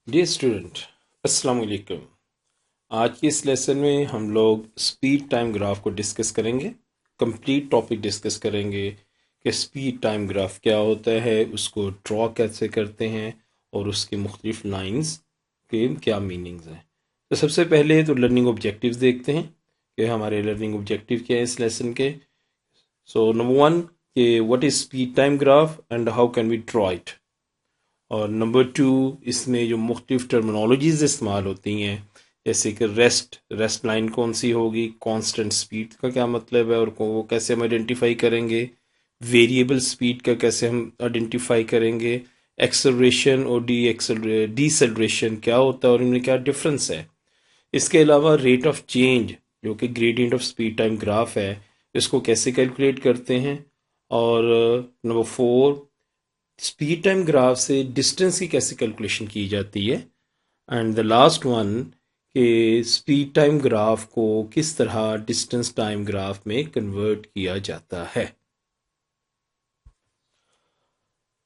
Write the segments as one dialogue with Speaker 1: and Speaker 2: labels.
Speaker 1: Dear student, अस्सलाम वालेकुम। आज के इस लेसन में हम लोग स्पीड टाइम ग्राफ को डिस्कस करेंगे। कंप्लीट टॉपिक डिस्कस करेंगे कि स्पीड टाइम ग्राफ क्या होता है, उसको ड्रॉ कैसे करते हैं और उसकी मुख्तलिफ लाइंस के क्या मीनिंग्स हैं। तो सबसे पहले तो लर्निंग ऑब्जेक्टिव्स देखते हैं कि हमारे लर्निंग ऑब्जेक्टिव क्या है इस लेसन के। सो नंबर वन कि what is speed time graph and how can we draw it. और नंबर टू, इसमें जो मुख्तलिफ टर्मिनोलॉजीज़ इस्तेमाल होती हैं, जैसे कि रेस्ट लाइन कौन सी होगी, कांस्टेंट स्पीड का क्या मतलब है और वो कैसे हम आइडेंटिफाई करेंगे, वेरिएबल स्पीड का कैसे हम आइडेंटिफाई करेंगे, एक्सेलरेशन और डीसेलरेशन क्या होता है और इनमें क्या डिफरेंस है। इसके अलावा रेट ऑफ चेंज जो कि gradient of speed time graph है, इसको कैसे कैलकुलेट करते हैं। और number four, speed time graph से डिस्टेंस की कैसे कैलकुलेशन की जाती है। एंड द लास्ट वन कि स्पीड टाइम ग्राफ को किस तरह डिस्टेंस टाइम ग्राफ में कन्वर्ट किया जाता है।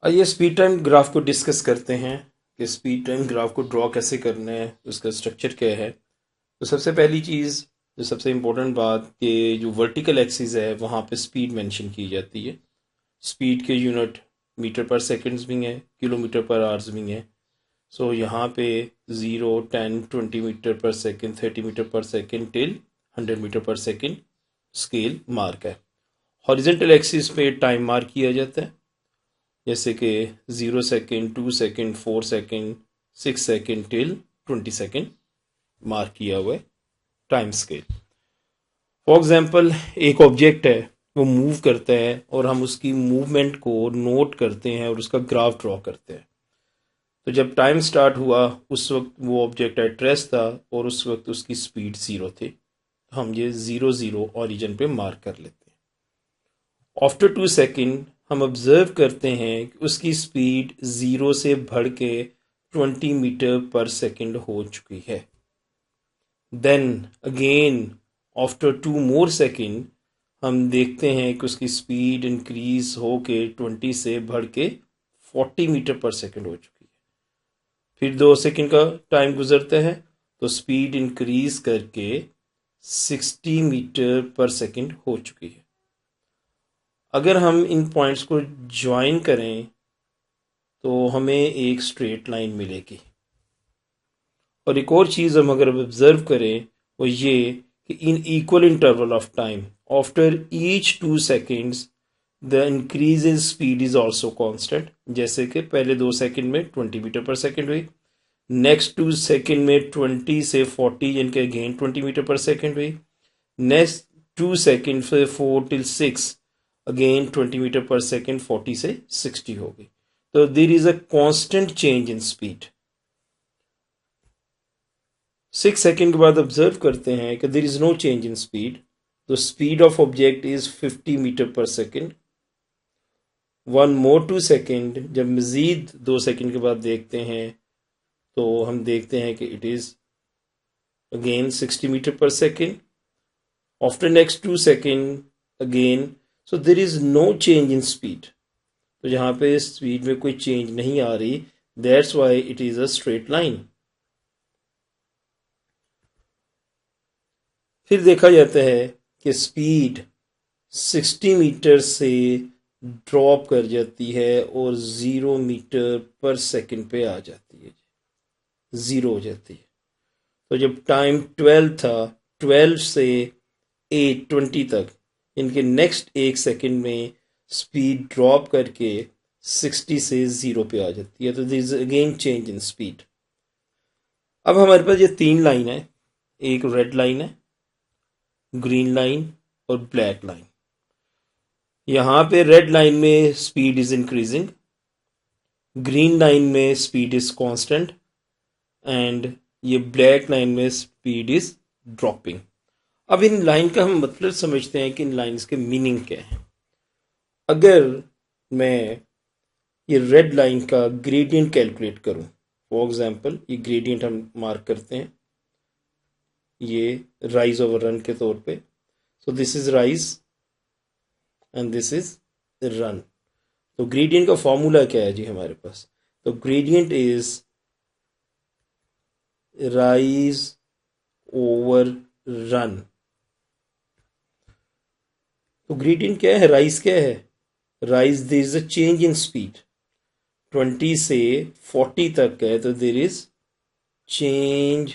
Speaker 1: आइए स्पीड टाइम ग्राफ को डिस्कस करते हैं कि स्पीड टाइम ग्राफ को ड्रॉ कैसे करना है, उसका स्ट्रक्चर क्या है। तो सबसे पहली चीज़, जो सबसे इम्पोर्टेंट बात, कि जो वर्टिकल एक्सिस है वहाँ पे स्पीड मेंशन की जाती है। स्पीड के यूनिट मीटर पर सेकंड्स भी हैं, किलोमीटर पर आवर्स भी हैं। सो यहाँ पे 0, 10, 20 metre per second, 30 metre per second till 100 metre per second scale mark है। हॉरिजेंटल एक्सिस पे टाइम मार्क किया जाता है, जैसे कि 0 second, 2 second, 4 second, 6 second till 20 second mark किया हुआ है टाइम स्केल। फॉर एग्जाम्पल, एक ऑब्जेक्ट है, वो मूव करता है और हम उसकी मूवमेंट को नोट करते हैं और उसका ग्राफ ड्रॉ करते हैं। तो जब टाइम स्टार्ट हुआ उस वक्त वो ऑब्जेक्ट एट रेस्ट था और उस वक्त उसकी स्पीड 0 थी। हम ये 0 0 ओरिजिन पे मार्क कर लेते हैं। आफ्टर 2 सेकेंड हम ऑब्जर्व करते हैं कि उसकी स्पीड 0 से बढ़ के 20 मीटर पर सेकेंड हो चुकी है। Then again after 2 more second हम देखते हैं कि उसकी स्पीड इंक्रीज हो के 20 से बढ़ के 40 मीटर पर सेकेंड हो चुकी है। फिर 2 सेकंड का टाइम गुजरता है तो स्पीड इंक्रीज करके 60 मीटर पर सेकंड हो चुकी है। अगर हम इन पॉइंट्स को ज्वाइन करें तो हमें एक स्ट्रेट लाइन मिलेगी। और एक और चीज़ हम अगर ऑब्जर्व करें वो ये कि in equal interval of time after each 2 seconds the increase in speed is also constant. जैसे कि पहले 2 सेकेंड में 20 मीटर पर सेकेंड हुई, नेक्स्ट 2 सेकेंड में 20 से 40 यानी कि अगेन 20 मीटर पर सेकेंड हुई, नेक्स्ट 2 सेकेंड से 4 till 6 again 20 metre per second 40 से 60 हो गई। तो there is a constant change in speed. 6 second के बाद ऑब्जर्व करते हैं कि there is no change in speed. तो speed of object is 50 metre per second. 1 more 2 second, जब मज़ीद 2 सेकेंड के बाद देखते हैं तो हम देखते हैं कि it is again 60 meter per second. After next 2 seconds again, so there is no change in speed. तो जहाँ पे स्पीड में कोई चेंज नहीं आ रही, that's why it is a straight line. फिर देखा जाता है कि स्पीड 60 मीटर से ड्रॉप कर जाती है और 0 मीटर पर सेकंड पे आ जाती है, 0 हो जाती है। तो जब टाइम 12 था, 12 से 8:20 तक, इनके नेक्स्ट 1 सेकेंड में स्पीड ड्रॉप करके 60 से 0 पे आ जाती है। तो this is again change in speed. अब हमारे पास ये 3 लाइन है, एक रेड लाइन है, ग्रीन लाइन और ब्लैक लाइन। यहाँ पे रेड लाइन में speed is increasing, green line में स्पीड इज कांस्टेंट एंड ये ब्लैक लाइन में स्पीड इज ड्रॉपिंग। अब इन लाइन का हम मतलब समझते हैं कि इन लाइंस के मीनिंग क्या है। अगर मैं ये रेड लाइन का ग्रेडियंट कैलकुलेट करूं, फॉर एग्जांपल ये ग्रेडियंट हम मार्क करते हैं, ये राइज ओवर रन के तौर पे। So this is rise and this is run. तो ग्रेडियंट का फॉर्मूला क्या है जी हमारे पास? तो gradient is rise over run। तो ग्रेडियंट क्या है, राइज क्या है, rise there is a change in speed. 20 से 40 तक है तो there is change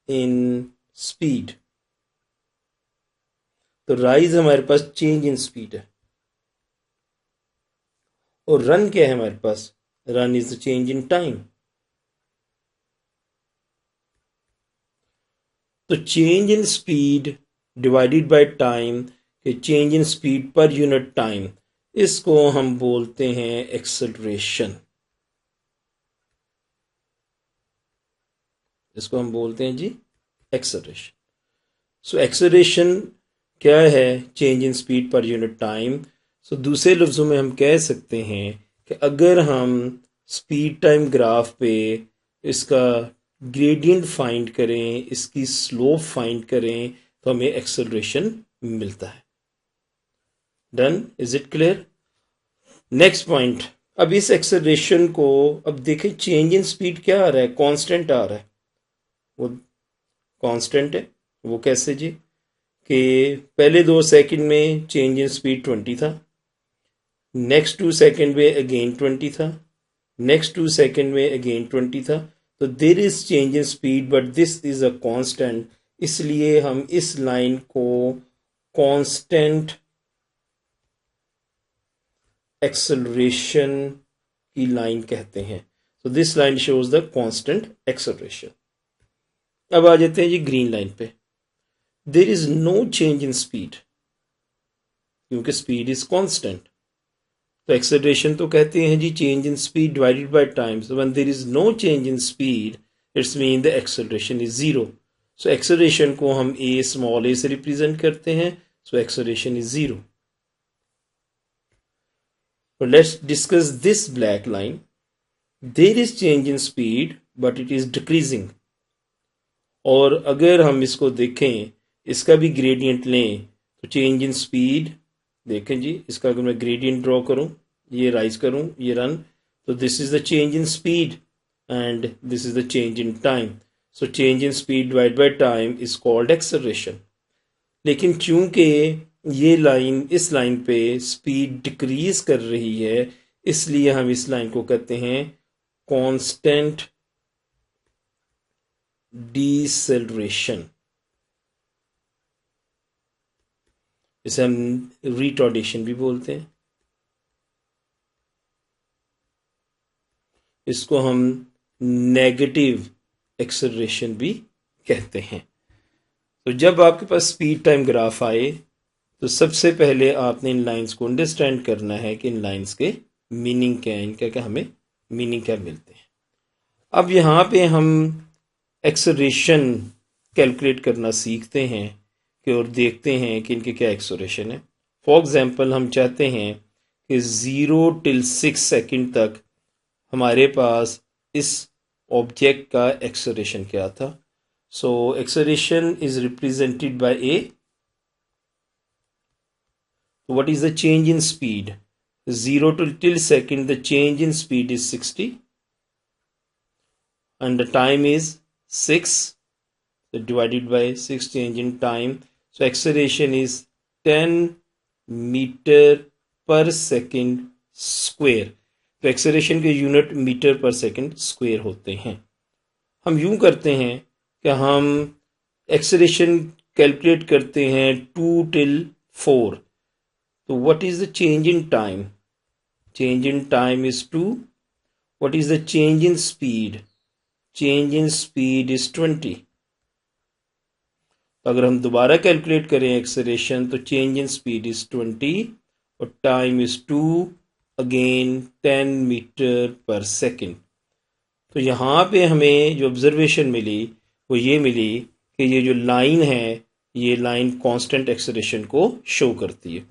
Speaker 1: in speed. तो राइज हमारे पास चेंज इन स्पीड है। और रन क्या है हमारे पास, run is the change in time. तो change in speed divided by time, कि चेंज इन स्पीड पर यूनिट टाइम, इसको हम बोलते हैं एक्सेलरेशन। इसको हम बोलते हैं जी एक्सेलरेशन। सो एक्सेलरेशन क्या है, चेंज इन स्पीड पर यूनिट टाइम। सो दूसरे लफ्ज़ों में हम कह सकते हैं कि अगर हम स्पीड टाइम ग्राफ पे इसका ग्रेडियंट फाइंड करें, इसकी स्लोप फाइंड करें, तो हमें एक्सेलरेशन मिलता है। Done, is it clear? Next point, अब इस एक्सेलरेशन को अब देखें, चेंज इन स्पीड क्या आ रहा है, कांस्टेंट आ रहा है। वो कांस्टेंट है, वो कैसे जी, कि पहले 2 सेकंड में चेंज इन स्पीड 20 था, नेक्स्ट 2 सेकंड में अगेन 20 था, नेक्स्ट 2 सेकंड में अगेन 20 था। तो there is change in speed but this is a constant, इसलिए हम इस लाइन को कांस्टेंट एक्सेलरेशन की लाइन कहते हैं। तो this line shows the constant acceleration. अब आ जाते हैं जी ग्रीन लाइन पे। There is no change in speed, क्योंकि स्पीड इज कांस्टेंट। तो एक्सेलरेशन तो कहते हैं जी change in speed divided by time. So when there is no change in speed, it's mean the acceleration is zero. So acceleration को हम a small a से represent करते हैं। So acceleration is zero. So let's discuss this black line. There is change in speed but it is decreasing. और अगर हम इसको देखें, इसका भी ग्रेडियंट लें, तो चेंज इन स्पीड देखें जी, इसका अगर मैं ग्रेडियंट ड्रॉ करूं, ये राइज करूं, ये रन, तो this is the change in speed and this is the change in time. So change in speed divide by time is called acceleration. लेकिन चूंकि ये लाइन, इस लाइन पे स्पीड डिक्रीज कर रही है, इसलिए हम इस लाइन को कहते हैं कांस्टेंट डिसेलरेशन। इसे हम रिटार्डेशन भी बोलते हैं। इसको हम नेगेटिव एक्सेलरेशन भी कहते हैं। तो जब आपके पास स्पीड टाइम ग्राफ आए, तो सबसे पहले आपने इन लाइंस को अंडरस्टैंड करना है कि इन लाइंस के मीनिंग क्या है, इनका क्या हमें मीनिंग क्या मिलते हैं। अब यहाँ पे हम एक्सेलरेशन कैलकुलेट करना सीखते हैं कि और देखते हैं कि इनके क्या एक्सेलरेशन है। फॉर एग्जांपल हम चाहते हैं कि 0 till 6 सेकंड तक हमारे पास इस ऑब्जेक्ट का एक्सेलरेशन क्या था। सो acceleration is represented by A. What is the change in speed? 0 till second, the change in speed is 60 and the time is 6, so divided by 6 change in time. So acceleration is 10 meter per second square. तो acceleration के unit metre पर second square होते हैं। हम यूं करते हैं कि हम एक्सेलरेशन कैलकुलेट करते हैं 2 till 4। So what is the change in time? Change in time is 2. What is the change in speed? Change in speed is 20. अगर हम दोबारा कैलकुलेट करें एक्सेलरेशन, तो चेंज इन स्पीड इज 20 और टाइम इज 2, अगेन 10 मीटर पर second. तो यहाँ पे हमें जो ऑब्जर्वेशन मिली वो ये मिली कि ये जो लाइन है, ये लाइन कांस्टेंट एक्सेलरेशन को शो करती है।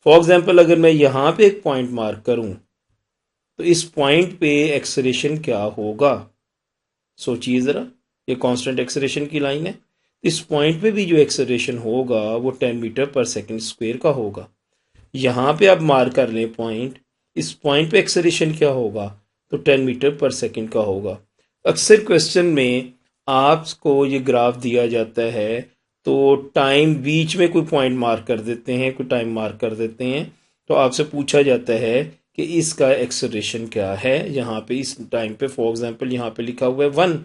Speaker 1: फॉर एग्जाम्पल अगर मैं यहाँ पे एक पॉइंट मार्क करूं, तो इस पॉइंट पे एक्सेलरेशन क्या होगा, सोचिए ज़रा। ये कांस्टेंट एक्सेलरेशन की लाइन है, इस पॉइंट पे भी जो एक्सेलरेशन होगा वो 10 मीटर पर सेकंड स्क्वायर का होगा। यहाँ पे आप मार्क कर लें पॉइंट, इस पॉइंट पे एक्सेलरेशन क्या होगा, तो 10 मीटर पर सेकंड का होगा। अक्सर क्वेश्चन में आपको ये ग्राफ दिया जाता है तो टाइम बीच में कोई पॉइंट मार्क कर देते हैं, कोई टाइम मार्क कर देते हैं, तो आपसे पूछा जाता है कि इसका एक्सेलरेशन क्या है। यहाँ पे इस टाइम पे फॉर एग्जांपल यहाँ पे लिखा हुआ है 1,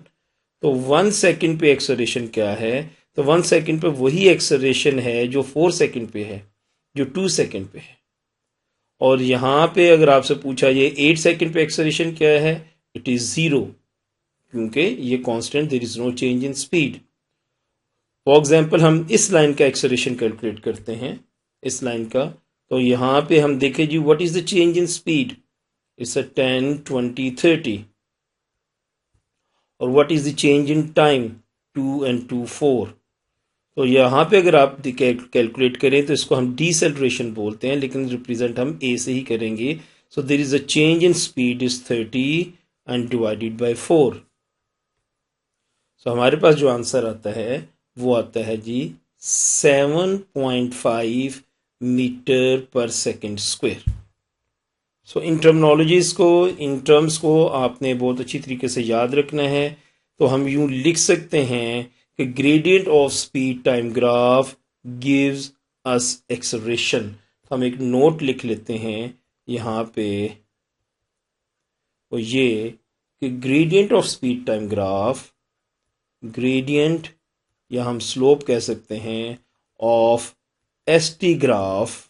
Speaker 1: तो 1 सेकंड पे एक्सेलरेशन क्या है, तो 1 सेकंड पे वही एक्सेलरेशन है जो 4 सेकंड पे है, जो 2 सेकंड पे है। और यहाँ पे अगर आपसे पूछा ये 8 सेकंड पे एक्सेलरेशन क्या है, इट इज 0, क्योंकि ये constant, there is no change in speed. For example हम इस लाइन का एक्सेलरेशन कैलकुलेट करते हैं, इस लाइन का, तो यहाँ पे हम देखें जी what is the change in speed, it's a 10, 20, 30। और what is the change in time, 2 and 2, 4। तो यहाँ पे अगर आप कैलकुलेट करें तो इसको हम डिसेलरेशन बोलते हैं, लेकिन रिप्रेजेंट हम ए से ही करेंगे। So there is a change in speed is 30 and divided by 4। So हमारे पास जो आंसर आता है वो आता है जी 7.5 metre per second square. So इन टर्मिनोलॉजीज को, इन टर्म्स को आपने बहुत अच्छी तरीके से याद रखना है। तो हम यूं लिख सकते हैं कि gradient of speed time graph gives us acceleration. तो हम एक नोट लिख लेते हैं यहाँ पे, और ये कि gradient of speed time graph, gradient या हम स्लोप कह सकते हैं of ST graph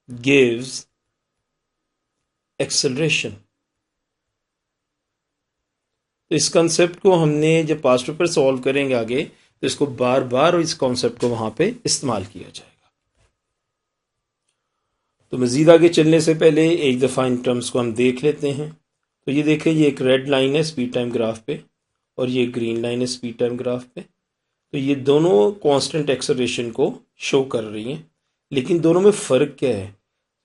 Speaker 1: gives acceleration. तो इस कंसेप्ट को हमने जब पास्ट पेपर सॉल्व करेंगे आगे, तो इसको बार बार इस कॉन्सेप्ट को वहां पे इस्तेमाल किया जाएगा। तो मजीद आगे चलने से पहले एक दफ़ा इन टर्म्स को हम देख लेते हैं। तो ये देखें, ये एक रेड लाइन है स्पीड टाइम ग्राफ पे, और ये ग्रीन लाइन है स्पीड टाइम ग्राफ पे। तो ये दोनों कांस्टेंट एक्सेलरेशन को शो कर रही हैं, लेकिन दोनों में फ़र्क क्या है।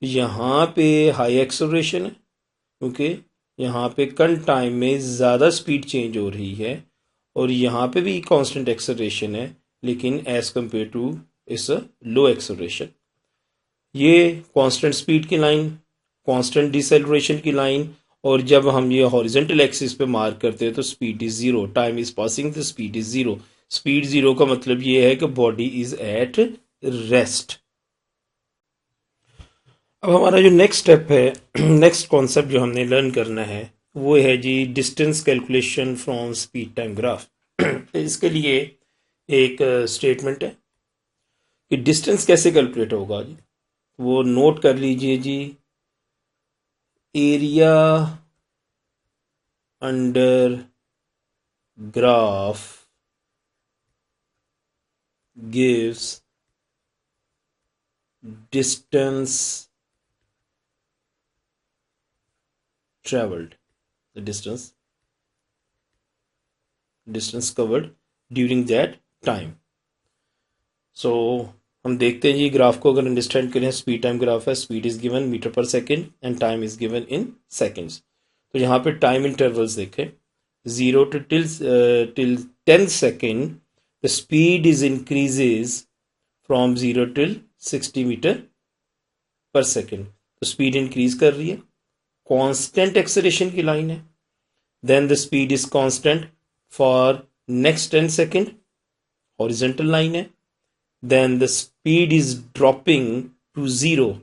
Speaker 1: यहाँ पे हाई एक्सेलरेशन है क्योंकि यहाँ पे कम टाइम में ज़्यादा स्पीड चेंज हो रही है, और यहाँ पे भी कांस्टेंट एक्सेलरेशन है, लेकिन एज कंपेयर टू इस लो एक्सेलरेशन। ये कांस्टेंट स्पीड की लाइन, कांस्टेंट डिसेलरेशन की लाइन, और जब हम ये हॉरिजॉन्टल एक्सिस पे मार्क करते हैं तो speed is 0, time is passing, the speed is 0। Speed 0 का मतलब ये है कि बॉडी इज एट रेस्ट। अब हमारा जो नेक्स्ट स्टेप है, नेक्स्ट कॉन्सेप्ट जो हमने लर्न करना है वो है जी distance calculation from speed time graph. इसके लिए एक स्टेटमेंट है कि डिस्टेंस कैसे कैलकुलेट होगा जी, वो नोट कर लीजिए जी। Area under graph gives distance traveled, the distance covered during that time। so हम देखते हैं जी ग्राफ को अगर अंडरस्टैंड करें, स्पीड टाइम ग्राफ है, speed is given metre per second and time is given in seconds. तो यहाँ पे टाइम इंटरवल्स देखें, 0 to till 10 second the speed is increases from 0 till 60 metre per second. तो speed increase कर रही है, constant acceleration की लाइन है। Then the speed is constant for next 10 second, horizontal line है। Then the speed is dropping to 0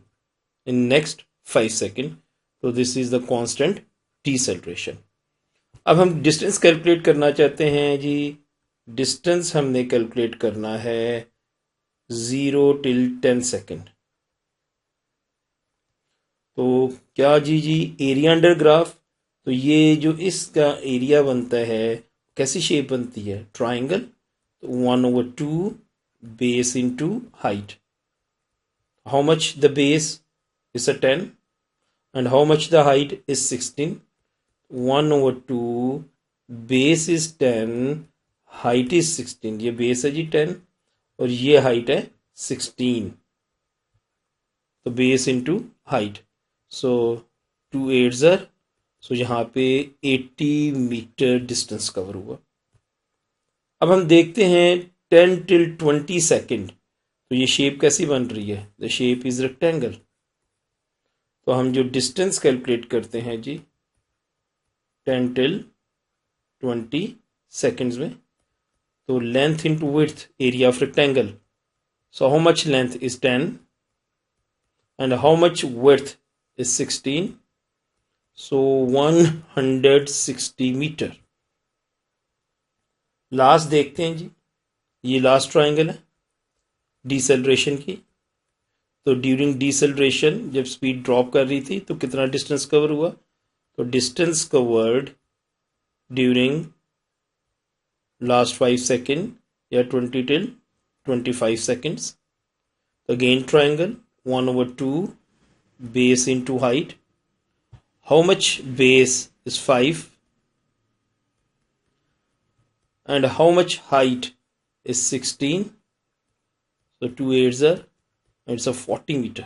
Speaker 1: in next 5 second. तो this is the constant deceleration. अब हम डिस्टेंस कैलकुलेट करना चाहते हैं जी। डिस्टेंस हमने कैलकुलेट करना है 0 till 10 सेकेंड। तो क्या जी एरिया अंडर ग्राफ, तो ये जो इसका एरिया बनता है कैसी शेप बनती है, ट्राइंगल। तो 1/2 base into height. How much the base is 10 and how much the height is 16। 1/2 base is 10, height is 16। ये बेस है जी 10 और ये हाइट है 16। तो base into height, so 2 8s are, सो यहाँ पे 80 मीटर डिस्टेंस कवर हुआ। अब हम देखते हैं 10 till 20 सेकेंड, तो ये शेप कैसी बन रही है, द शेप इज रेक्टेंगल। तो हम जो डिस्टेंस कैलकुलेट करते हैं जी 10 till 20 seconds में. तो length into width, area of rectangle. So how much length is 10 and how much width is 16? So 160 meter. Last देखते हैं जी, ये लास्ट ट्राइंगल है डिसेलरेशन की. तो ड्यूरिंग डिसेलरेशन जब स्पीड ड्रॉप कर रही थी तो कितना डिस्टेंस कवर हुआ? तो distance covered during last 5 second या 20 till 25 seconds. Again triangle 1/2 base into height. How much base is 5 and how much height is 16? So 2 8s are, it's a 40 meter.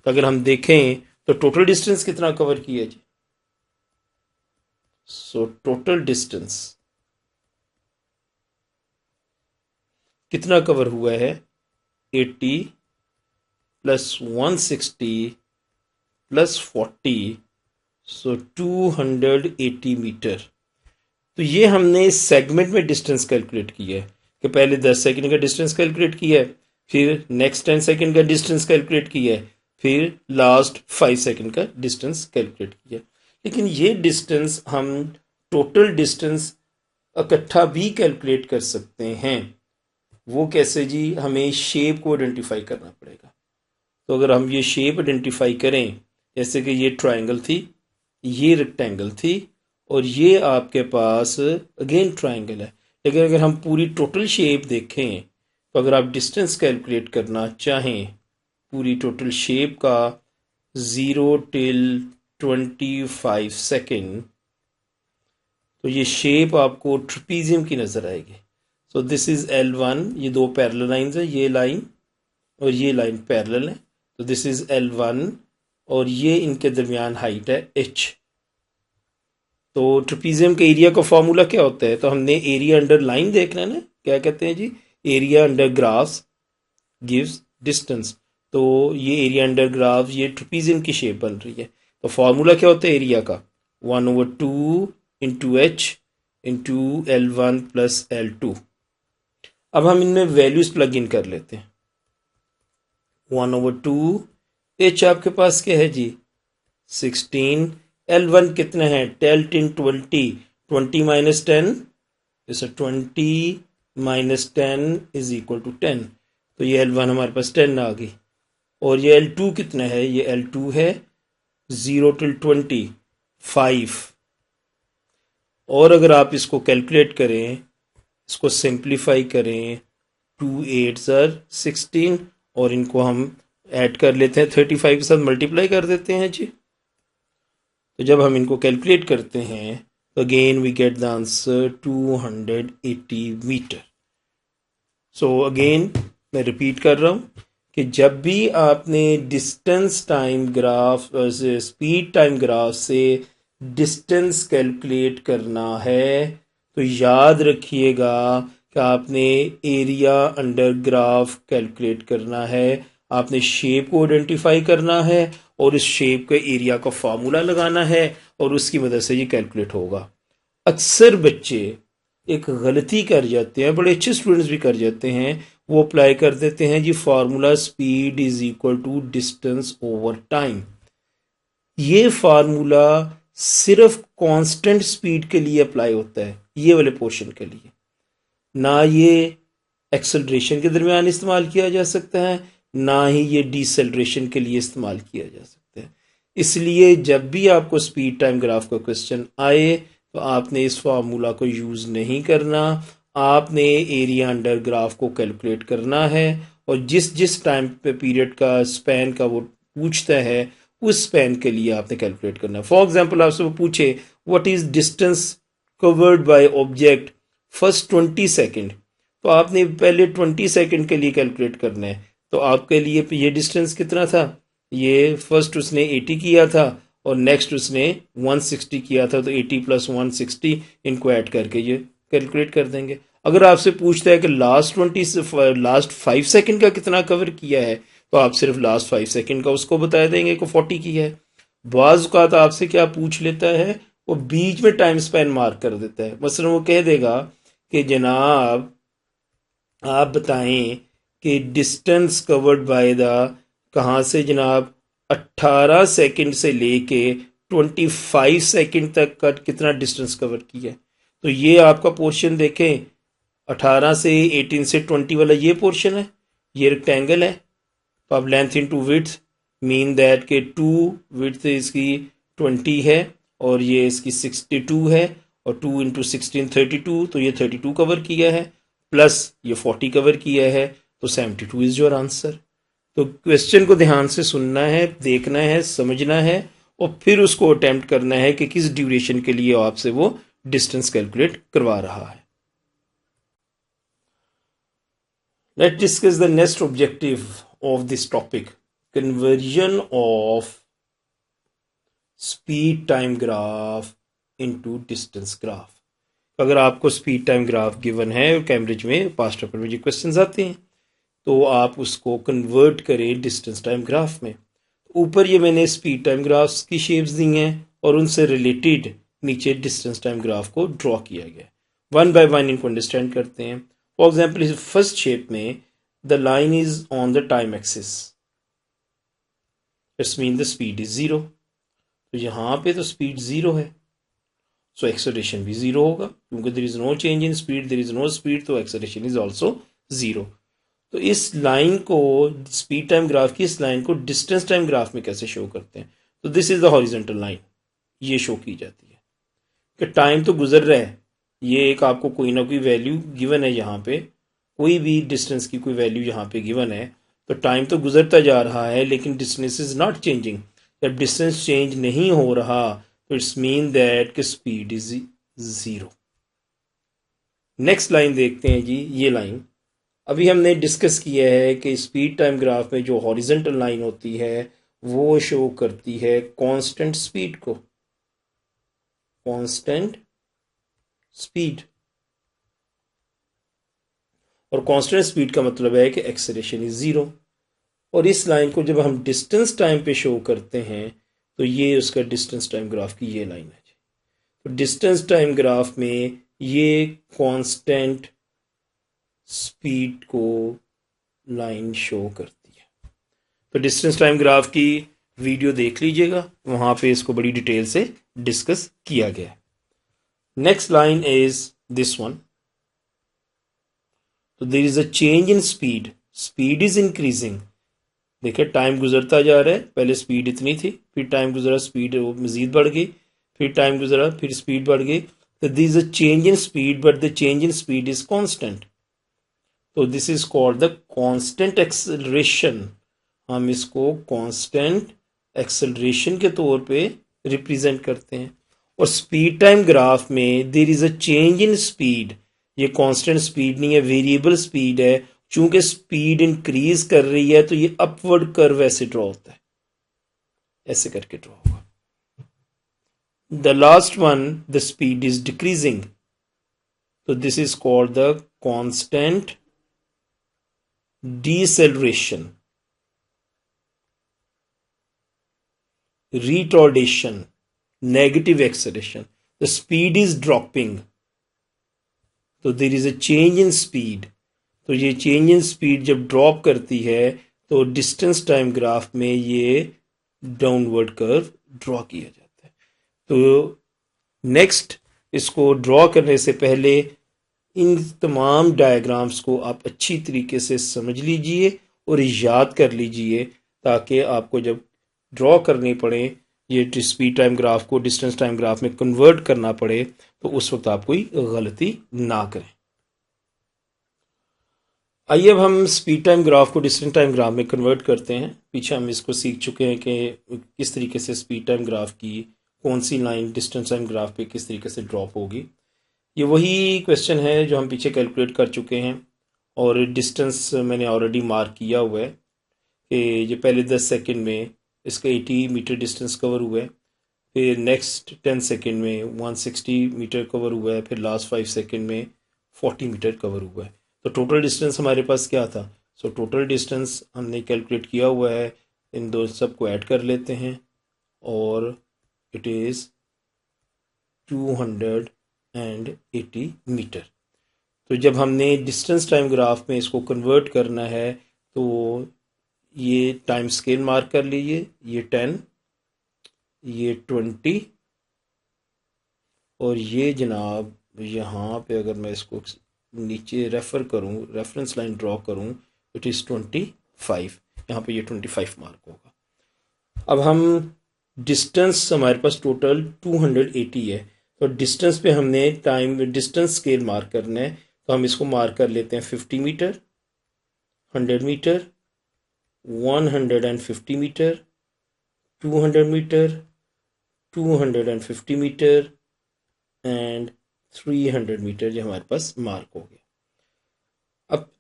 Speaker 1: अगर हम देखें तो टोटल डिस्टेंस कितना cover किया जी? So total distance कितना cover हुआ है? 80 प्लस 160 प्लस 40, सो 280 metre. तो ये हमने सेगमेंट में डिस्टेंस कैलकुलेट किया है कि पहले 10 सेकंड का डिस्टेंस कैलकुलेट किया है, फिर नेक्स्ट 10 सेकंड का डिस्टेंस कैलकुलेट किया है, फिर लास्ट 5 सेकंड का डिस्टेंस कैलकुलेट किया. लेकिन ये डिस्टेंस हम टोटल डिस्टेंस इकट्ठा भी कैलकुलेट कर सकते हैं. वो कैसे जी? हमें शेप को आइडेंटिफाई करना पड़ेगा. तो अगर हम ये शेप आइडेंटिफाई करें, जैसे कि ये ट्रायंगल थी, ये रेक्टेंगल थी और ये आपके पास अगेन ट्रायंगल है. लेकिन अगर हम पूरी टोटल शेप देखें तो अगर आप डिस्टेंस कैलकुलेट करना चाहें पूरी टोटल शेप का 0 till 25 सेकेंड, तो ये शेप आपको ट्रपीजियम की नज़र आएगी. सो दिस इज L1, ये दो पैरेलल लाइंस है, ये लाइन और ये लाइन पैरेलल है. तो दिस इज L1 और ये इनके दरमियान हाइट है h. तो ट्रपीजियम के एरिया का फॉर्मूला क्या होता है? तो हमने एरिया अंडर लाइन देखना है ना, क्या कहते हैं जी? Area under graph gives distance. तो ये एरिया अंडर ग्राफ, ये ट्रपीजियम की शेप बन रही है. तो फॉर्मूला क्या होता है एरिया का? 1/2 into h into L1 plus L2. अब हम इनमें वैल्यूज प्लग इन कर लेते हैं. 1/2 h आपके पास क्या है जी? 16. L1 कितना है? 10 × 20, 20 minus 10, जैसे 20 minus 10 is equal to 10. तो ये L1 हमारे पास 10 आ गई. और ये L2 कितना है? ये L2 है 0 till 20, 5. और अगर आप इसको कैलकुलेट करें, इसको सिंप्लीफाई करें, 2 8s are 16 और इनको हम ऐड कर लेते हैं 35 के साथ मल्टीप्लाई कर देते हैं जी. तो जब हम इनको कैलकुलेट करते हैं तो again we get the answer 280 metre. So again मैं रिपीट कर रहा हूँ कि जब भी आपने distance time graph speed time graph से डिस्टेंस कैलकुलेट करना है तो याद रखिएगा कि आपने एरिया अंडर ग्राफ कैलकुलेट करना है. आपने शेप को आइडेंटिफाई करना है और इस शेप के एरिया का फार्मूला लगाना है और उसकी मदद से ये कैलकुलेट होगा. अक्सर बच्चे एक गलती कर जाते हैं, बड़े अच्छे स्टूडेंट्स भी कर जाते हैं, वो अप्लाई कर देते हैं जी formula speed is equal to distance over time. ये फार्मूला सिर्फ कांस्टेंट स्पीड के लिए अप्लाई होता है, ये वाले पोर्शन के लिए. ना ये एक्सेलरेशन के दरमियान इस्तेमाल किया जा सकता है, ना ही ये डिसेलरेशन के लिए इस्तेमाल किया जा सकता है. इसलिए जब भी आपको स्पीड टाइम ग्राफ का क्वेश्चन आए तो आपने इस फार्मूला को यूज़ नहीं करना. आपने एरिया अंडर ग्राफ को कैलकुलेट करना है और जिस जिस टाइम पे पीरियड का स्पैन का वो पूछता है उस स्पैन के लिए आपने कैलकुलेट करना है. फॉर एग्जांपल आपसे वो पूछे what is distance covered by object first 20 second, तो आपने पहले 20 सेकंड के लिए कैलकुलेट करना है. तो आपके लिए ये डिस्टेंस कितना था? ये फर्स्ट उसने 80 किया था और नेक्स्ट उसने 160 किया था. तो 80 प्लस 160 इनको ऐड करके ये कैलकुलेट कर देंगे. अगर आपसे पूछता है कि लास्ट 5 सेकंड का कितना कवर किया है तो आप सिर्फ लास्ट 5 सेकंड का उसको बता देंगे कि 40 किया है. बाज़ औक़ात आपसे क्या पूछ लेता है, वो बीच में टाइम स्पैन मार्क कर देता है। मसलन वो कह देगा कि जनाब आप बताएं कि डिस्टेंस कवर्ड बाय द, कहाँ से जनाब, 18 सेकंड से लेके 25 सेकंड तक का कितना डिस्टेंस कवर किया है। तो ये आपका पोर्शन देखें, 18 से 18 से 20 वाला ये पोर्शन है, ये रेक्टेंगल है। तो अब length into width mean that के 2 विड्थ इसकी 20 है और ये इसकी 62 है, और 2 इंटू 16 32, तो ये 32 कवर किया है, प्लस ये 40 कवर किया है, तो 72 इज योर आंसर। तो क्वेश्चन को ध्यान से सुनना है, देखना है, समझना है, और फिर उसको अटेम्प्ट करना है कि किस ड्यूरेशन के लिए आपसे वो डिस्टेंस कैलकुलेट करवा रहा है। Let's discuss the next objective of this topic, conversion of speed time graph into distance graph। अगर आपको स्पीड टाइम ग्राफ गिवन है और कैम्ब्रिज में पास्ट पेपर में जो क्वेश्चंस आते हैं, तो आप उसको कन्वर्ट करें डिस्टेंस टाइम ग्राफ में। ऊपर ये मैंने स्पीड टाइम ग्राफ्स की शेप्स दी हैं और उनसे रिलेटेड नीचे डिस्टेंस टाइम ग्राफ को ड्रॉ किया गया। वन बाय वन इनको अंडरस्टैंड करते हैं। फॉर एग्जाम्पल इस फर्स्ट शेप में the line is on the time axis, it's mean the speed is 0। तो यहाँ पे तो स्पीड 0 है, सो एक्सेलरेशन भी 0 होगा, क्योंकि there is no change in speed, there is no speed, तो एक्सेलरेशन इज ऑल्सो 0। तो इस लाइन को, स्पीड टाइम ग्राफ की इस लाइन को डिस्टेंस टाइम ग्राफ में कैसे शो करते हैं? तो this is the horizontal line, ये शो की जाती है कि टाइम तो गुजर रहा है, ये एक आपको कोई ना कोई वैल्यू गिवन है, यहाँ पे कोई भी डिस्टेंस की कोई वैल्यू यहाँ पे गिवन है, तो टाइम तो गुजरता जा रहा है लेकिन डिस्टेंस इज नॉट चेंजिंग। जब डिस्टेंस चेंज नहीं हो रहा तो इट्स मीन दैट कि स्पीड इज 0। नेक्स्ट लाइन देखते हैं जी। ये लाइन अभी हमने डिस्कस किया है कि स्पीड टाइम ग्राफ में जो हॉरिजॉन्टल लाइन होती है वो शो करती है कांस्टेंट स्पीड को, कांस्टेंट स्पीड। और कांस्टेंट स्पीड का मतलब है कि एक्सेलरेशन इज 0। और इस लाइन को जब हम डिस्टेंस टाइम पे शो करते हैं तो ये उसका डिस्टेंस टाइम ग्राफ की ये लाइन है। तो डिस्टेंस टाइम ग्राफ में ये कांस्टेंट स्पीड को लाइन शो करती है। तो डिस्टेंस टाइम ग्राफ की वीडियो देख लीजिएगा, वहां पे इसको बड़ी डिटेल से डिस्कस किया गया है। Next line is this one. तो there is a change in speed, speed is increasing. देखिए टाइम गुजरता जा रहा है, पहले स्पीड इतनी थी, फिर टाइम गुजरा, स्पीड मजीद बढ़ गई, फिर टाइम गुजरा, फिर स्पीड बढ़ गई। तो this is a change in speed, but the change in speed is constant. तो this is called the constant acceleration. हम इसको कांस्टेंट एक्सेलरेशन के तौर पे रिप्रेजेंट करते हैं। और स्पीड टाइम ग्राफ में there is a change in speed, ये कांस्टेंट स्पीड नहीं है, वेरिएबल स्पीड है। चूंकि स्पीड इंक्रीज कर रही है तो ये अपवर्ड कर्व ऐसे ड्रॉ होता है, ऐसे करके ड्रॉ होगा। The last one, the speed is decreasing, तो this is called the constant deceleration, retardation, negative acceleration. The speed is dropping, तो there is a change in speed। तो ये चेंज इन स्पीड जब ड्रॉप करती है तो distance time graph में ये डाउनवर्ड कर्व ड्रॉ किया जाता है। तो नेक्स्ट, इसको ड्रॉ करने से पहले इन तमाम डायग्राम्स को आप अच्छी तरीके से समझ लीजिए और याद कर लीजिए, ताकि आपको जब ड्रॉ करनी पड़े, ये स्पीड टाइम ग्राफ को डिस्टेंस टाइम ग्राफ में कन्वर्ट करना पड़े, तो उस वक्त आप कोई गलती ना करें। आइए अब हम स्पीड टाइम ग्राफ को डिस्टेंस टाइम ग्राफ में कन्वर्ट करते हैं। पीछे हम इसको सीख चुके हैं कि किस तरीके से स्पीड टाइम ग्राफ की कौन सी लाइन डिस्टेंस टाइम ग्राफ पे किस तरीके से ड्रॉप होगी। ये वही क्वेश्चन है जो हम पीछे कैलकुलेट कर चुके हैं, और डिस्टेंस मैंने ऑलरेडी मार्क किया हुआ है कि ये पहले 10 सेकंड में इसका 80 मीटर डिस्टेंस कवर हुआ है, फिर नेक्स्ट 10 सेकंड में 160 मीटर कवर हुआ है, फिर लास्ट 5 सेकंड में 40 मीटर कवर हुआ है। तो टोटल डिस्टेंस हमारे पास क्या था? सो टोटल डिस्टेंस हमने कैलकुलेट किया हुआ है, इन दो सब को ऐड कर लेते हैं और इट इज़ 280 मीटर। तो जब हमने डिस्टेंस टाइम ग्राफ में इसको कन्वर्ट करना है तो ये टाइम स्केल मार्क कर लीजिए, ये 10, ये 20 और ये जनाब यहाँ पे अगर मैं इसको नीचे रेफर करूँ, रेफरेंस लाइन ड्रॉ करूँ, इट इज़ 25। यहाँ पे ये 25 मार्क होगा। अब हम डिस्टेंस हमारे पास टोटल 280 है, तो डिस्टेंस पे हमने टाइम डिस्टेंस स्केल मार्क करना है, तो हम इसको मार्क कर लेते हैं 50 metre, 100 metre, 150 metre, 200 metre, 250 metre and 300 metre, जो हमारे पास मार्क हो गया। अब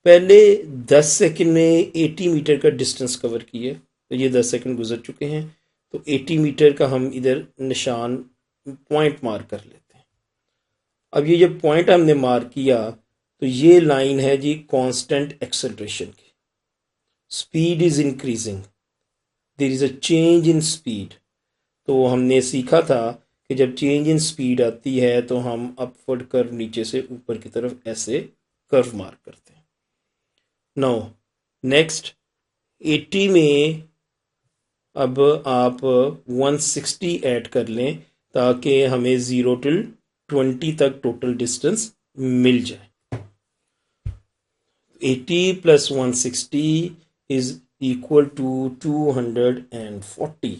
Speaker 1: पहले 10 सेकंड में 80 मीटर का डिस्टेंस कवर किए, तो ये 10 सेकंड गुजर चुके हैं, तो 80 मीटर का हम इधर निशान पॉइंट मार्क कर लेते हैं। अब ये जब पॉइंट हमने मार्क किया तो ये लाइन है जी कांस्टेंट एक्सेलरेशन की, speed is increasing, there is a change in speed. तो हमने सीखा था कि जब चेंज इन स्पीड आती है तो हम अपवर्ड कर्व नीचे से ऊपर की तरफ ऐसे कर्व मार्क करते हैं। नाउ नेक्स्ट 80 में अब आप 160 ऐड कर लें ताकि हमें 0 till 20 तक टोटल डिस्टेंस मिल जाए। 80 plus 160 is equal to 240।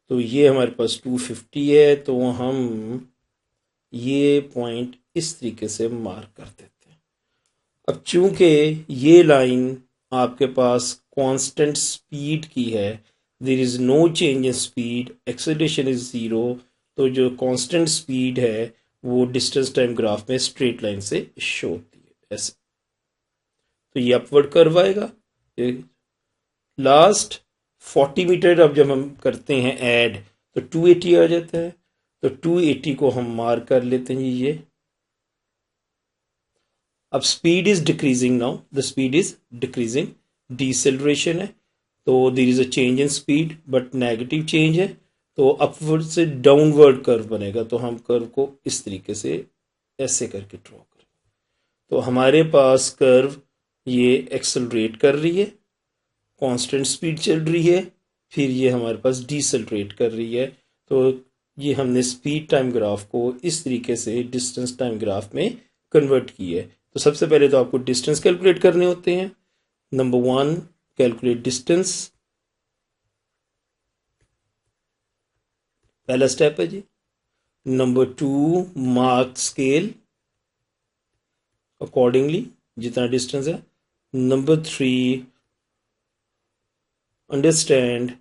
Speaker 1: तो ये हमारे पास 250 है, तो हम ये पॉइंट इस तरीके से मार्क कर देते हैं। अब चूंकि ये लाइन आपके पास कांस्टेंट स्पीड की है, there is no change in speed, acceleration is 0, तो जो कांस्टेंट स्पीड है वो डिस्टेंस टाइम ग्राफ में स्ट्रेट लाइन से शो होती है ऐसे। तो ये अपवर्ड कर्व आएगा। लास्ट 40 मीटर अब जब हम करते हैं ऐड तो 280 आ जाता है, तो 280 को हम मार्क कर लेते हैं ये। अब speed is decreasing, now the speed is decreasing, deceleration है, तो there is a change in speed but negative change है, तो अपवर्ड से डाउनवर्ड कर्व बनेगा। तो हम कर्व को इस तरीके से ऐसे करके ड्रॉ करें, तो हमारे पास कर्व ये एक्सेलरेट कर रही है, कांस्टेंट स्पीड चल रही है, फिर ये हमारे पास डिसेलरेट कर रही है। तो ये हमने स्पीड टाइम ग्राफ को इस तरीके से डिस्टेंस टाइम ग्राफ में कन्वर्ट की है। तो सबसे पहले तो आपको डिस्टेंस कैलकुलेट करने होते हैं। नंबर 1 कैलकुलेट डिस्टेंस, पहला स्टेप है जी। नंबर 2 मार्क स्केल अकॉर्डिंगली जितना डिस्टेंस है। Number 3 understand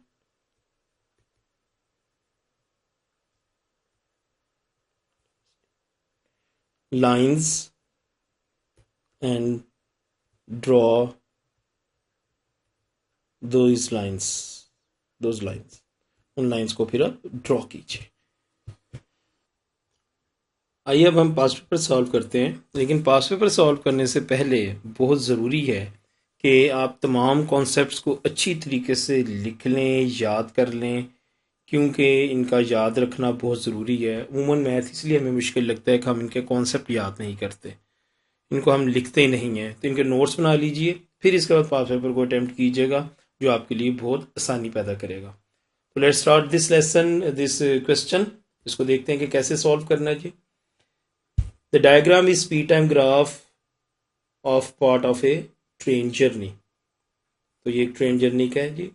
Speaker 1: lines and draw those lines, उन लाइंस को फिर आप ड्रॉ कीजिए। आइए अब हम पास्ट पेपर सॉल्व करते हैं, लेकिन पास्ट पेपर सॉल्व करने से पहले बहुत ज़रूरी है कि आप तमाम कॉन्सेप्ट्स को अच्छी तरीके से लिख लें, याद कर लें, क्योंकि इनका याद रखना बहुत ज़रूरी है। अमूमन मैथ इसलिए हमें मुश्किल लगता है कि हम इनके कॉन्सेप्ट याद नहीं करते, इनको हम लिखते ही नहीं हैं। तो इनके नोट्स बना लीजिए, फिर इसके बाद पास पेपर को अटैम्प्ट कीजिएगा, जो आपके लिए बहुत आसानी पैदा करेगा। तो let's start this lesson, this question. इसको देखते हैं कि कैसे सॉल्व करना है जी। The diagram is speed time graph of part of a train journey. तो ये एक ट्रेन जर्नी का है जी।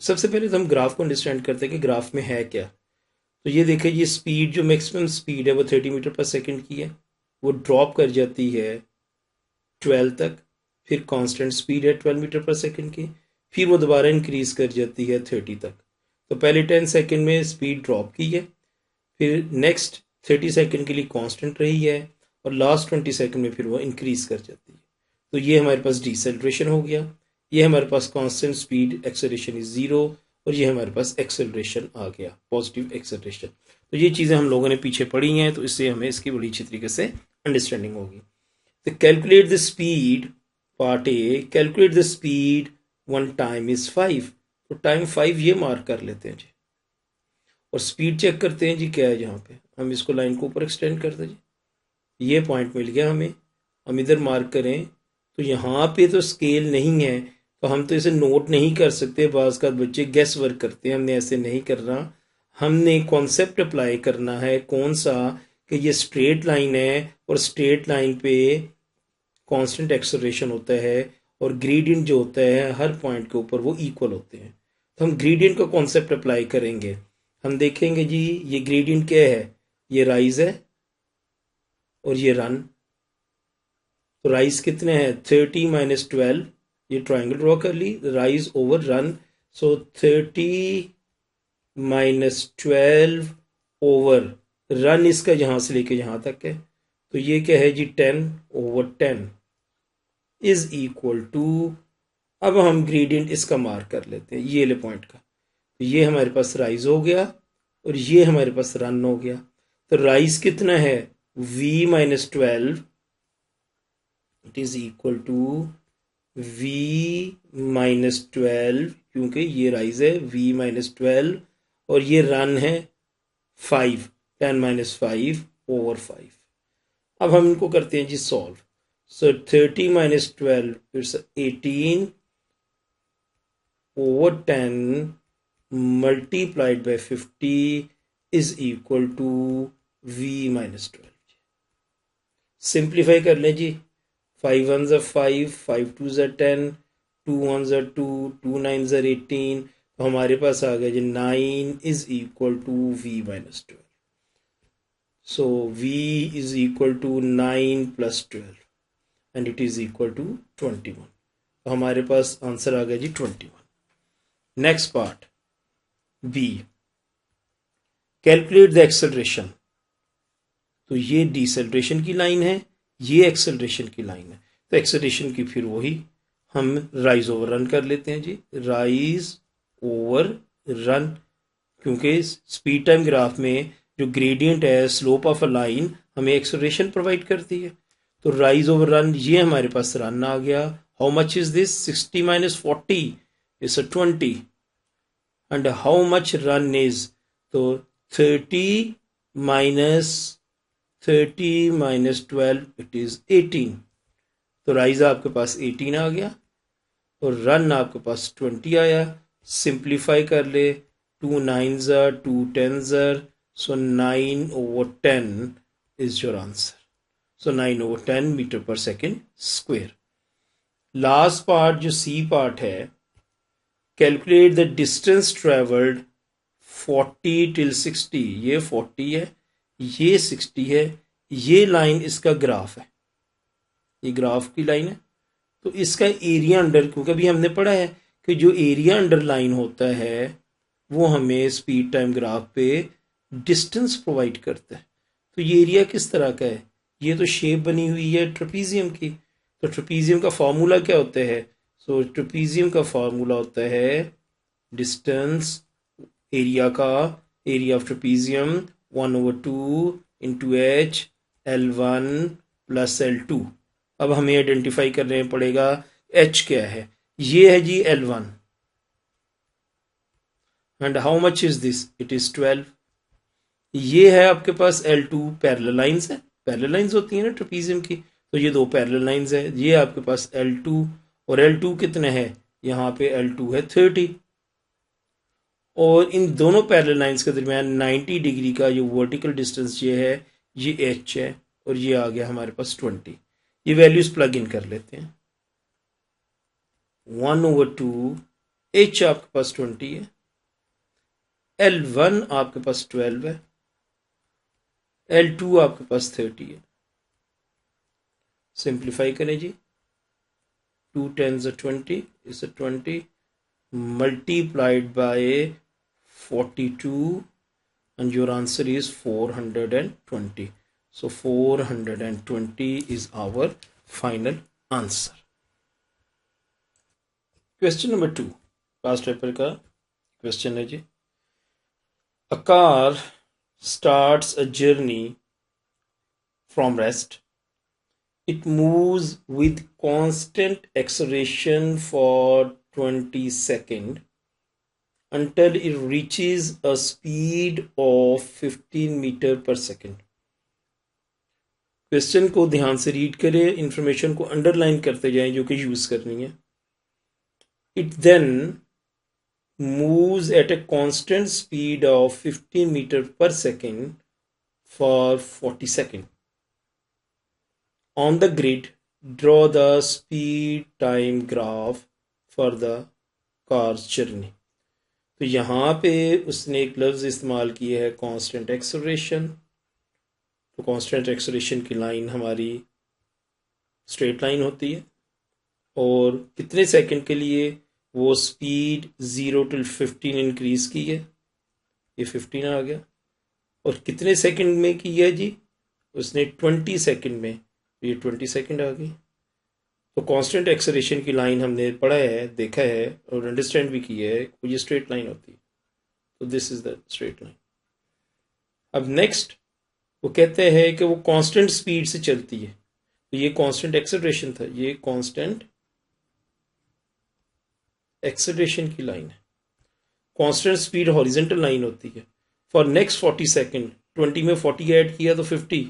Speaker 1: सबसे पहले तो हम ग्राफ को अंडरस्टैंड करते हैं कि ग्राफ में है क्या। तो ये देखिए, ये स्पीड जो मैक्सिमम स्पीड है वो 30 मीटर पर सेकंड की है, वो ड्रॉप कर जाती है 12 तक, फिर कांस्टेंट स्पीड है 12 मीटर पर सेकंड की, फिर वो दोबारा इंक्रीज कर जाती है 30 तक। तो पहले 10 सेकंड में स्पीड ड्रॉप की है, फिर नेक्स्ट 30 सेकंड के लिए कांस्टेंट रही है, और लास्ट 20 सेकंड में फिर वो इंक्रीज कर जाती है। तो ये हमारे पास डिसेलरेशन हो गया, ये हमारे पास कांस्टेंट स्पीड एक्सेलरेशन इज 0, और ये हमारे पास एक्सेलरेशन आ गया, पॉजिटिव एक्सेलरेशन। तो ये चीज़ें हम लोगों ने पीछे पढ़ी हैं, तो इससे हमें इसकी बड़ी अच्छी तरीके से अंडरस्टैंडिंग होगी। तो calculate the speed, part A, calculate the speed one time is 5। तो टाइम 5 ये मार्क कर लेते हैं जी। और स्पीड चेक करते हैं जी क्या है। जहाँ पे हम इसको लाइन को ऊपर एक्सटेंड करते जी, ये पॉइंट मिल गया हमें, हम इधर मार्क करें तो यहाँ पे तो स्केल नहीं है, तो हम तो इसे नोट नहीं कर सकते। बाज़ का बच्चे गैस वर्क करते हैं, हमने ऐसे नहीं करना। हमने कॉन्सेप्ट अप्लाई करना है कौन सा, कि ये स्ट्रेट लाइन है और स्ट्रेट लाइन पे कांस्टेंट एक्सेलरेशन होता है, और ग्रेडियंट जो होता है हर पॉइंट के ऊपर वो इक्वल होते हैं। तो हम ग्रेडियंट का कॉन्सेप्ट अप्लाई करेंगे। हम देखेंगे जी ये ग्रेडियंट क्या है, ये राइज है और ये रन। तो राइज कितने हैं, 30 - 12, ये ट्राइंगल ड्रॉ कर ली, राइज ओवर रन। सो 30 - 12 ओवर रन, इसका यहाँ से लेके यहाँ तक है, तो ये क्या है जी 10/10 इज इक्वल टू, अब हम ग्रेडियंट इसका मार्क कर लेते हैं ये ले पॉइंट का। तो ये हमारे पास राइज हो गया और ये हमारे पास रन हो गया। तो राइज कितना है, v - 12, it is equal to v - 12, क्योंकि ये राइज है v - 12 और ये रन है 5, 10 - 5/5। अब हम इनको करते हैं जी solve. So 30 - 12 it's 18/10 multiplied by 50 is equal to v - 12। Simplify कर लें जी, 5 1s are 5, 5 2s are 10, 2 1s are 2, 2 9s are 18। तो हमारे पास आ गया जी 9 is equal to v - 12। So v is equal to 9 + 12 and it is equal to 21। तो हमारे पास आंसर आ गया जी 21। Next part B, calculate the acceleration. तो ये डिसेलरेशन की लाइन है, ये एक्सेलरेशन की लाइन है। तो एक्सेलरेशन की फिर वही हम राइज ओवर रन कर लेते हैं जी, राइज ओवर रन, क्योंकि स्पीड टाइम ग्राफ में जो ग्रेडियंट है स्लोप ऑफ अ लाइन हमें एक्सेलरेशन प्रोवाइड करती है। तो राइज ओवर रन, ये हमारे पास रन आ गया। How much is this, 60 - 40 is 20, and how much run is, तो 30 - 12 इट इज 18। तो राइज आपके पास 18 आ गया और रन आपके पास 20 आया। सिंप्लीफाई कर ले, 2 9s are 2 10s are, so 9/10 is your answer। so 9/10 metre per second square. Last part जो सी पार्ट है, calculate the distance travelled 40 till 60। ये 40 है, ये 60 है, ये लाइन इसका ग्राफ है, ये ग्राफ की लाइन है। तो इसका एरिया अंडर, क्योंकि अभी हमने पढ़ा है कि जो एरिया अंडर लाइन होता है वो हमें स्पीड टाइम ग्राफ पे डिस्टेंस प्रोवाइड करता है। तो ये एरिया किस तरह का है, ये तो शेप बनी हुई है ट्रेपीजियम की। तो ट्रेपीजियम का फॉर्मूला क्या होता है, सो ट्रेपीजियम का फॉर्मूला होता है डिस्टेंस एरिया का, area of trapezium 1/2 into H L1 + L2। अब हमें आइडेंटिफाई करने पड़ेगा एच क्या है, ये है जी L1, and how much is this, it is 12। ये है आपके पास L2, पैरेलल लाइंस है, पैरेलल लाइंस होती है ना ट्रेपीजियम की, तो ये दो पैरेलल लाइंस है। ये आपके पास L2, और L2 कितने है, यहाँ पे L2 है 30, और इन दोनों पैरेलल लाइंस के दरमियान 90 डिग्री का जो वर्टिकल डिस्टेंस ये है, ये h है, और ये आ गया हमारे पास 20। ये वैल्यूज प्लग इन कर लेते हैं, 1/2 h आपके पास 20 है, L1 आपके पास 12 है, L2 आपके पास 30 है। सिंप्लीफाई करें जी, 2 10s are 20 is 20 multiplied by 42, and your answer is 420। so 420 is our final answer। Question number 2 past paper का क्वेश्चन है जी, a car starts a journey from rest, it moves with constant acceleration for 20 seconds until it reaches a speed of 15 metre per second. Question को ध्यान से read करें, information को underline करते जाएं जो कि यूज करनी है। It then moves at a constant speed of 15 meter per second for 40 seconds. On the grid, draw the speed time graph for the car's journey. तो यहाँ पे उसने एक लफ्ज़ इस्तेमाल किया है कांस्टेंट एक्सेलरेशन। तो कांस्टेंट एक्सेलरेशन की लाइन हमारी स्ट्रेट लाइन होती है और कितने सेकंड के लिए वो स्पीड 0 to 15 इंक्रीज की है, ये 15 आ गया। और कितने सेकंड में की है जी, उसने 20 सेकंड में, ये 20 सेकंड आ गई। तो कांस्टेंट एक्सेलरेशन की लाइन हमने पढ़ा है, देखा है और अंडरस्टैंड भी किया है, वो ये स्ट्रेट लाइन होती है। तो this is the straight line. अब नेक्स्ट वो कहते हैं कि वो कांस्टेंट स्पीड से चलती है। तो ये कांस्टेंट एक्सेलरेशन था, ये कांस्टेंट एक्सेलरेशन की लाइन है। कांस्टेंट स्पीड हॉरिजॉन्टल लाइन होती है। फॉर नेक्स्ट 40 सेकंड 20 में 40 ऐड किया तो 50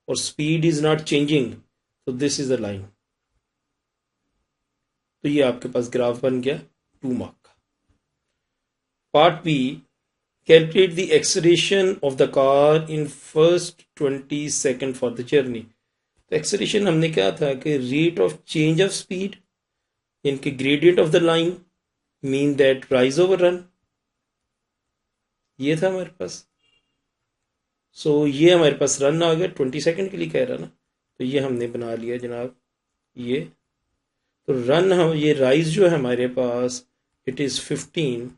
Speaker 1: और स्पीड इज नॉट चेंजिंग, तो दिस इज द लाइन। तो ये आपके पास ग्राफ बन गया 2 मार्क का। Part B, calculate the acceleration of the car in first 20 second for the journey. तो एक्सेलरेशन हमने क्या था कि rate of change of speed इनके gradient of the line mean that rise over run, ये था हमारे पास। सो ये हमारे पास रन आ गया, 20 सेकंड के लिए कह रहा ना, तो ये हमने बना लिया जनाब ये। तो रन हम ये राइज जो है हमारे पास इट इज़ 15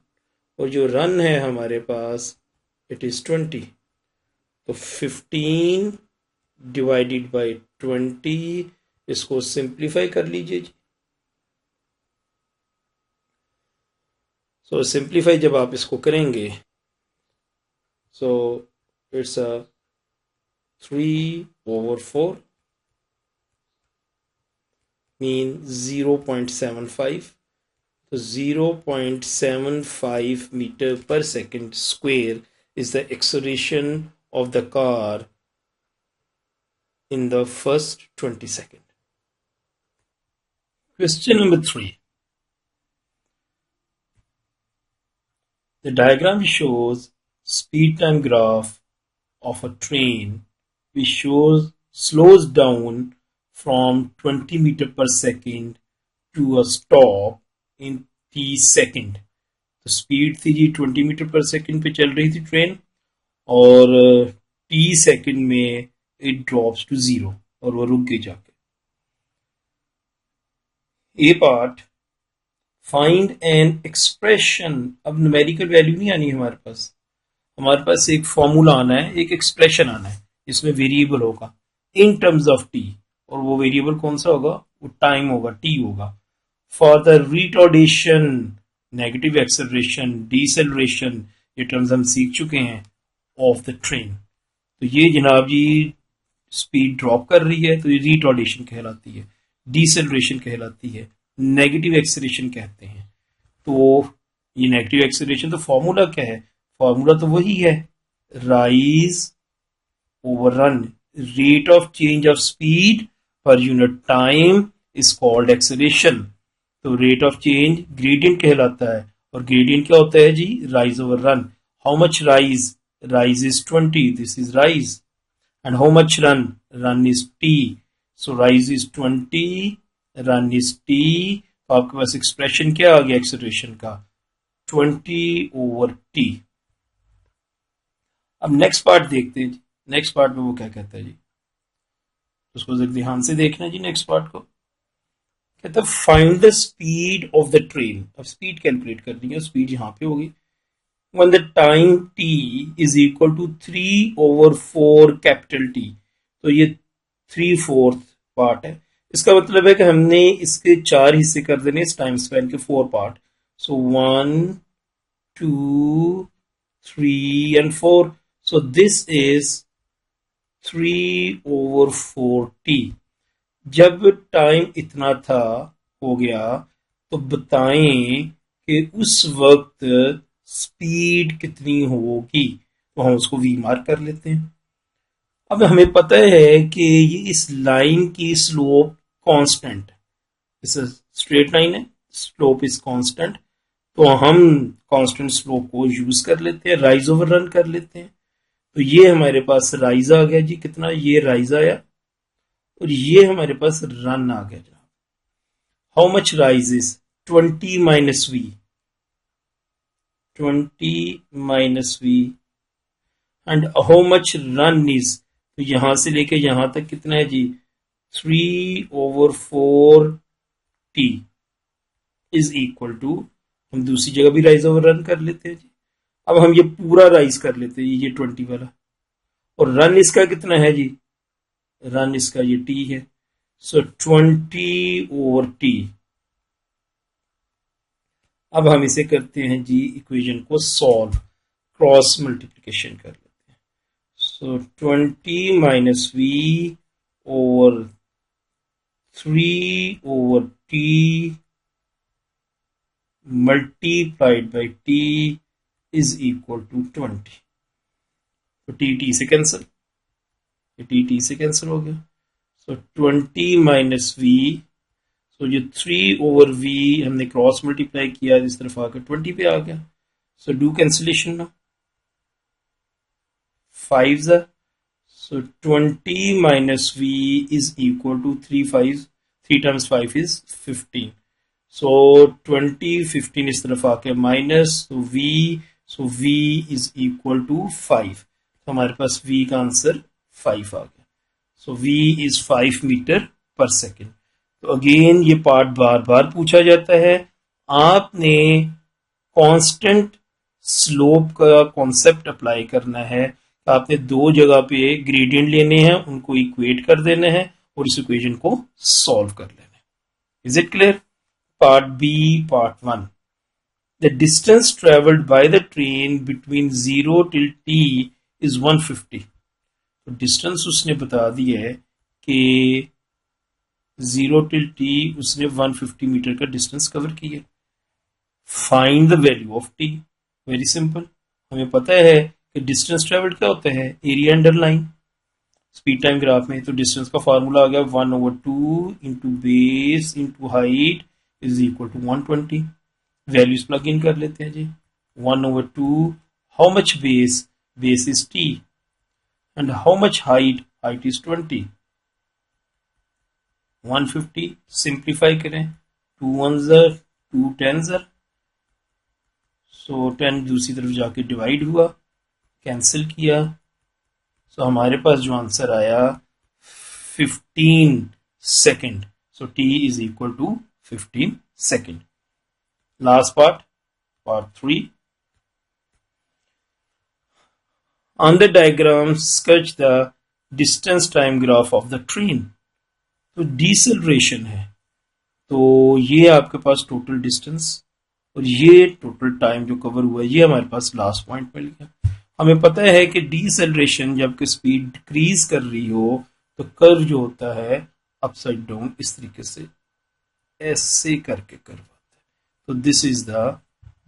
Speaker 1: और जो रन है हमारे पास इट इज़ 20। तो 15 डिवाइडेड बाई 20, इसको सिंप्लीफाई कर लीजिए जी। सो सिंप्लीफाई जब आप इसको करेंगे, सो इट्स अ 3/4 मीन 0.75। तो 0.75 metre per second square is the acceleration of the car in the first 20 seconds. Question number 3. The diagram shows speed time graph of a train which slows down from 20 meter per second to a stop in 30 second. तो speed थी जी 20 metre पर second पे चल रही थी train और 30 second में it drops to 0 और वो रुक गई जाके। ए पार्ट, फाइंड एन एक्सप्रेशन। अब न्यूमेरिकल वैल्यू नहीं आनी हमारे पास एक फॉर्मूला आना है, एक एक्सप्रेशन आना है, इसमें वेरिएबल होगा इन टर्म्स ऑफ टी, और वो वेरिएबल कौन सा होगा, वो टाइम होगा, टी होगा। For the retardation, negative acceleration, deceleration, ये टर्म्स हम सीख चुके हैं ऑफ द ट्रेन। तो ये जनाब जी स्पीड ड्रॉप कर रही है तो ये रिटार्डेशन कहलाती है, डिसेलरेशन कहलाती है, नेगेटिव एक्सेलरेशन कहते हैं। तो ये नेगेटिव एक्सेलरेशन, तो फॉर्मूला क्या है, फॉर्मूला तो वही है, rise over run, rate of change of speed पर unit time is called acceleration. तो रेट ऑफ चेंज ग्रेडियंट कहलाता है और ग्रेडियंट क्या होता है जी, rise over run. How much rise, rise is 20, this is rise, and how much run, run is T. So rise is 20, run is T. तो आपके पास एक्सप्रेशन क्या आ गया एक्सेलरेशन का, 20/t। अब नेक्स्ट पार्ट देखते हैं जी, नेक्स्ट पार्ट में वो क्या कहता है जी, उसको ध्यान से देखना जी। नेक्स्ट पार्ट को कहता है find the speed of the train. अब स्पीड कैलकुलेट करनी है, स्पीड यहां पे होगी when the time t is equal to 3/4 capital T। तो ये 3/4 पार्ट है, इसका मतलब है कि हमने इसके 4 हिस्से कर देने इस टाइम स्पैन के 4 part. So 1 2 3 and 4, so this is 3/4t। जब टाइम इतना था हो गया तो बताएं कि उस वक्त स्पीड कितनी होगी, तो हम उसको वी मार्क कर लेते हैं। अब हमें पता है कि ये इस लाइन की स्लोप कांस्टेंट, इस स्ट्रेट लाइन है, स्लोप इज कांस्टेंट, तो हम कांस्टेंट स्लोप को यूज कर लेते हैं, राइज ओवर रन कर लेते हैं। तो ये हमारे पास राइज आ गया जी, कितना, ये राइज आया, और ये हमारे पास रन आ गया। How much rise is 20 minus V, 20 minus V, and how much run is, तो यहां से लेके यहां तक कितना है जी, 3/4 t इज इक्वल टू, हम दूसरी जगह भी राइज ओवर रन कर लेते हैं जी। अब हम ये पूरा राइज कर लेते हैं, ये 20 वाला, और रन इसका कितना है जी, रन इसका ये t है, सो 20/t। अब हम इसे करते हैं जी, इक्वेशन को सॉल्व, क्रॉस मल्टीप्लिकेशन कर लेते हैं। So 20 minus V over 3/t multiplied by t is equal to 20। तो t से कैंसिल, t से कैंसिल हो गया। सो 20 माइनस वी, तो ये 3/v हमने क्रॉस मल्टीप्लाई किया, इस तरफ आकर 20 पे आ गया। सो डू कैंसिलेशन ना, 5 so 20 minus v is equal to 3 times 5 is 15। So 20 15 इस तरफ आके माइनस, तो v इज इक्वल टू 5, तो हमारे पास v का आंसर 5 आ गया। सो v is 5 metre per second. तो अगेन ये पार्ट बार बार पूछा जाता है, आपने कांस्टेंट स्लोप का कॉन्सेप्ट अप्लाई करना है। तो आपने दो जगह पे ग्रेडियंट लेने हैं, उनको इक्वेट कर देना है और इस इक्वेशन को सॉल्व कर लेना है। Is it clear? Part B, part 1, the distance travelled by the train between 0 till t is 150। तो डिस्टेंस उसने बता दी है कि 0 till t उसने 150 मीटर का डिस्टेंस कवर किया। Find the value of t, very simple, हमें पता है कि डिस्टेंस ट्रेवल्ड क्या होता है, area under line, speed time graph में। तो डिस्टेंस का फार्मूला आ गया 1/2 into base into height is equal to 120। Values plug in कर लेते हैं जी। 1/2, how much base, base is t, and how much height, height is 20, 150, simplify करें, 2 1s are 2 10s are, सो 10 दूसरी तरफ जाके डिवाइड हुआ, कैंसिल किया, सो हमारे पास जो आंसर आया 15 second. So t is equal to 15 second. Last part, part 3, on the diagram sketch the distance time graph of the train. तो डिसेलरेशन है, तो ये आपके पास टोटल डिस्टेंस और ये टोटल टाइम जो कवर हुआ है, ये हमारे पास लास्ट पॉइंट मिल गया। हमें पता है कि डिसेलरेशन जबकि स्पीड डिक्रीज कर रही हो तो कर्व जो होता है अपसाइड डाउन इस तरीके से ऐसे करके कर्व आता है। तो this is the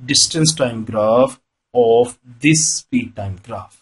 Speaker 1: distance time graph of this speed time graph.